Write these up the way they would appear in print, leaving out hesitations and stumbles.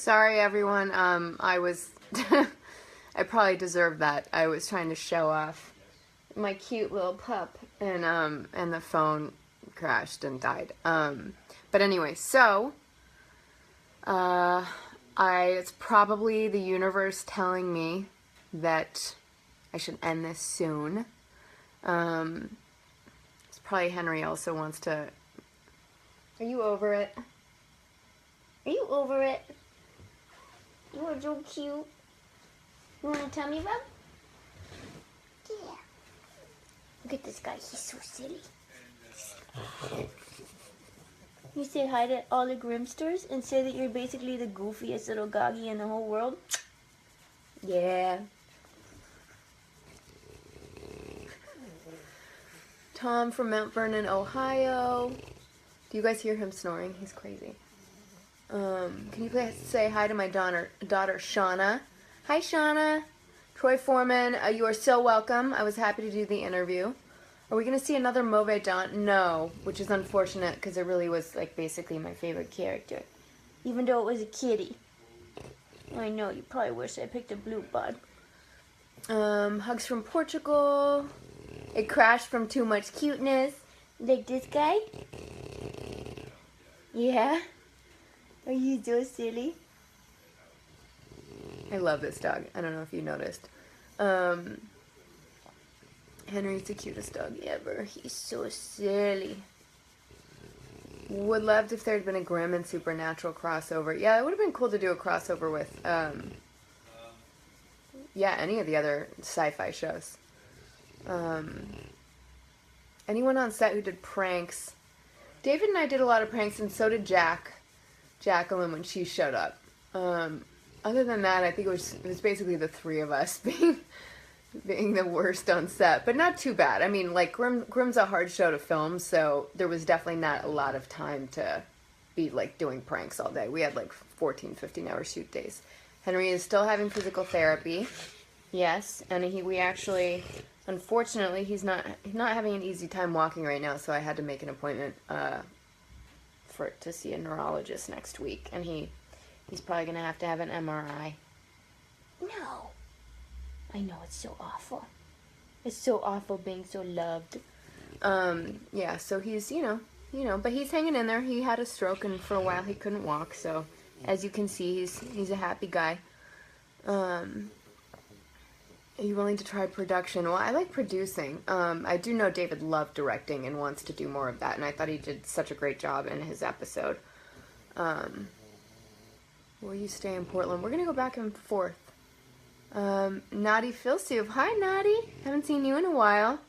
Sorry, everyone. I was, I probably deserved that. I was trying to show off my cute little pup, and the phone crashed and died. But anyway, so, it's probably the universe telling me that I should end this soon. It's probably Henry also wants to. Are you over it? Are you over it? You are so cute. You want a tummy rub? Yeah. Look at this guy. He's so silly. You say hi to all the Grimmsters and say that you're basically the goofiest little goggy in the whole world? Yeah. Tom from Mount Vernon, Ohio. Do you guys hear him snoring? He's crazy. Can you please say hi to my daughter Shauna? Hi, Shauna. Troy Foreman, you are so welcome. I was happy to do the interview. Are we going to see another Mauvais Don? No, which is unfortunate because it really was like basically my favorite character. Even though it was a kitty. I know, you probably wish I picked a blue bud. Hugs from Portugal. It crashed from too much cuteness. Like this guy? Yeah? Are you so silly? I love this dog. I don't know if you noticed. Henry's the cutest dog ever. He's so silly. Would loved if there had been a Grimm and Supernatural crossover. Yeah, it would have been cool to do a crossover with, yeah, any of the other sci-fi shows. Anyone on set who did pranks? David and I did a lot of pranks, and so did Jacqueline when she showed up. Other than that, I think it was basically the three of us being the worst on set, but not too bad. I mean, like Grimm's a hard show to film, so there was definitely not a lot of time to be like doing pranks all day. We had like 14, 15-hour shoot days. Henry is still having physical therapy. Yes, and we actually, unfortunately, he's not having an easy time walking right now, so I had to make an appointment to see a neurologist next week, and he's probably gonna have to have an MRI. No, I know, it's so awful. It's so awful being so loved. Yeah, so he's but he's hanging in there. He had a stroke, and for a while he couldn't walk. So, as you can see, he's a happy guy. Are you willing to try production? Well, I like producing. I do know David loved directing and wants to do more of that, and I thought he did such a great job in his episode. Will you stay in Portland? We're going to go back and forth. Naughty Philsoup. Hi, Naughty. Haven't seen you in a while.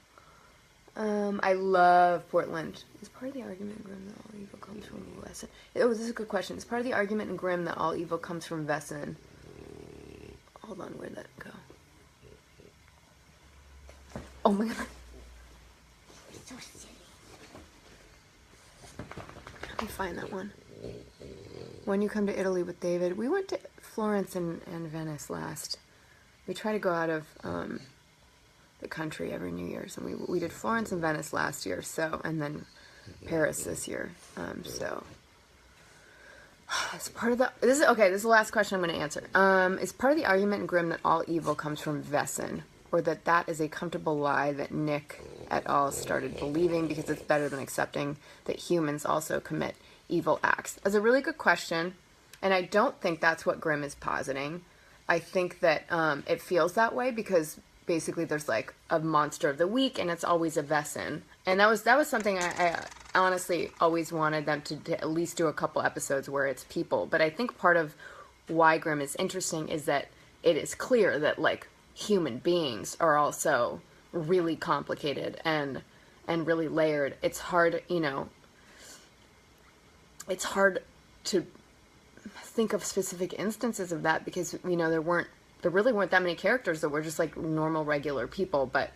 I love Portland. Is part of the argument in Grimm that all evil comes from Vesson? Oh, this is a good question. Is part of the argument in Grimm that all evil comes from Vesson? Hold on, where'd that go? Oh my god. So silly. Let me find that one. When you come to Italy with David, we went to Florence and Venice last. We try to go out of the country every New Year's, and we did Florence and Venice last year, so, and then Paris this year. So it's part of the. This is the last question I'm going to answer. Is part of the argument in Grimm that all evil comes from Vesson, or that is a comfortable lie that Nick et al. Started believing because it's better than accepting that humans also commit evil acts? That's a really good question, and I don't think that's what Grimm is positing. I think that it feels that way because basically there's like a monster of the week, and it's always a Vesson. And that was something I honestly always wanted them to at least do a couple episodes where it's people. But I think part of why Grimm is interesting is that it is clear that like human beings are also really complicated and really layered. It's hard, it's hard to think of specific instances of that because there really weren't that many characters that were just like normal regular people, but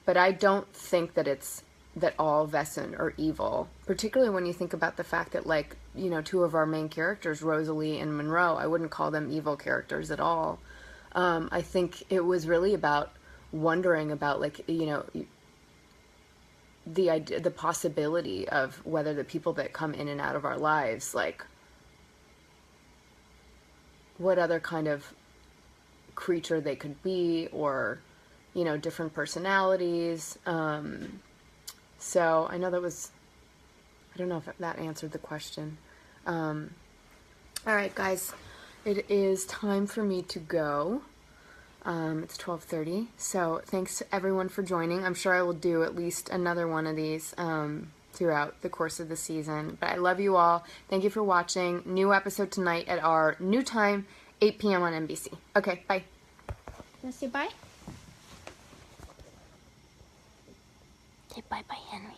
I don't think that it's that all Vesson are evil, particularly when you think about the fact that like two of our main characters, Rosalie and Monroe, I wouldn't call them evil characters at all. I think it was really about wondering about like the possibility of whether the people that come in and out of our lives like what other kind of creature they could be, or, you know, different personalities. So I know that was, I don't know if that answered the question. All right, guys, it is time for me to go. It's 12:30, so thanks to everyone for joining. I'm sure I will do at least another one of these throughout the course of the season. But I love you all. Thank you for watching. New episode tonight at our new time, 8 p.m. on NBC. Okay, bye. Wanna say bye? Say bye-bye, Henry.